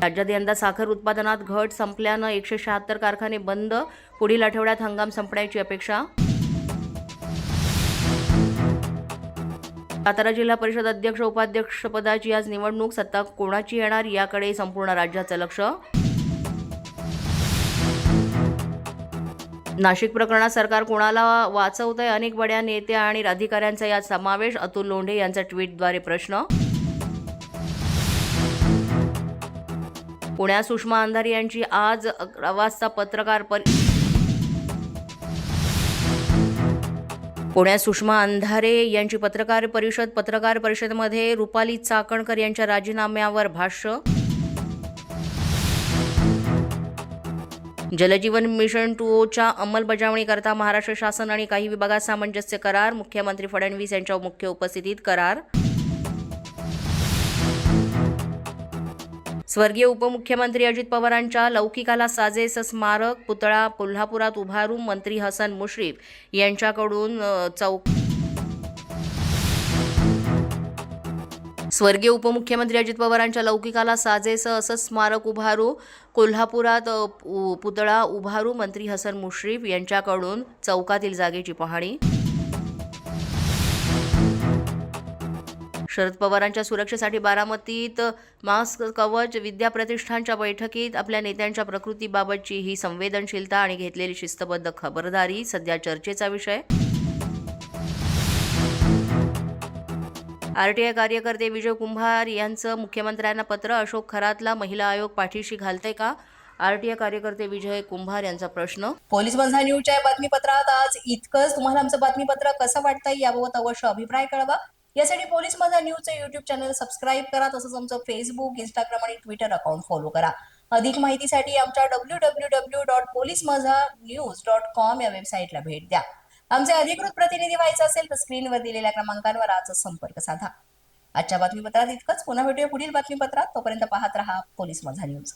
राज्यात यंदा साखर उत्पादनात घट संपल्यानं 176 कारखाने बंद. पुढील आठवड्यात हंगाम संपण्याची अपेक्षा. सातारा जिल्हा परिषद अध्यक्ष उपाध्यक्षपदाची आज निवडणूक. सत्ता कोणाची येणार याकडे संपूर्ण राज्याचं लक्ष. नाशिक प्रकरणात सरकार कोणाला वाचवतंय? अनेक बड्या नेत्या आणि अधिकाऱ्यांचा यात समावेश. अतुल लोंढे यांचा ट्विटद्वारे प्रश्न. पुण्यात सुषमा अंधारे यांची आज 11 वाजता पुण्यात सुषमा अंधारे यांची पत्रकार परिषदेमध्ये रुपाली चाकणकर यांच्या राजीनाम्यावर भाष्य. जलजीवन मिशन 2च्या अंमलबजावणीकरता महाराष्ट्र शासन आणि काही विभागात सामंजस्य करार. मुख्यमंत्री फडणवीस यांच्या मुख्य उपस्थितीत करार. स्वर्गीय उपमुख्यमंत्री अजित पवारांच्या लौकिकाला साजेस स्मारक पुतळा कोल्हापुरात उभारू. मंत्री हसन मुश्रीफ यांच्याकडून स्वर्गीय उपमुख्यमंत्री अजित पवारांच्या लौकिकाला साजेस असं स्मारक उभारू. कोल्हापुरात पुतळा उभारू. मंत्री हसन मुश्रीफ यांच्याकडून चौकातील जागेची पाहणी. शरद पवारांच्या सुरक्षेसाठी बारामतीत मास्क कवच. विद्या प्रतिष्ठानच्या बैठकीत आपल्या नेत्यांच्या प्रकृतीबाबतची ही संवेदनशीलता आणि घेतलेली शिस्तबद्ध खबरदारी सध्या चर्चेचा विषय. आरटीआय कार्यकर्ते विजय कुंभार यांचं मुख्यमंत्र्यांना पत्र. अशोक खरातला महिला आयोग पाठीशी घालते का? आरटीआय कार्यकर्ते विजय कुंभार यांचा प्रश्न. पोलीस माझा न्यूजच्या या बातमीपत्रात आज इतकंच. तुम्हाला आमचं बातमीपत्र कसं वाटतंय याबाबत अवश्य अभिप्राय कळवा. यासाठी पोलीस माझा न्यूजचं युट्यूब चॅनल सबस्क्राईब करा. तसंच आमचं फेसबुक, इंस्टाग्राम आणि ट्विटर अकाउंट फॉलो करा. अधिक माहितीसाठी आमच्या www.policemazanews.com या वेबसाईटला भेट द्या. आमचे अधिकृत प्रतिनिधी व्हायचं असेल तर स्क्रीनवर दिलेल्या क्रमांकांवर आजच संपर्क साधा. आजच्या बातमीपत्रात इतकंच. पुन्हा भेटूया पुढील बातमीपत्रात. तोपर्यंत पाहत रहा पोलीस माझा न्यूज.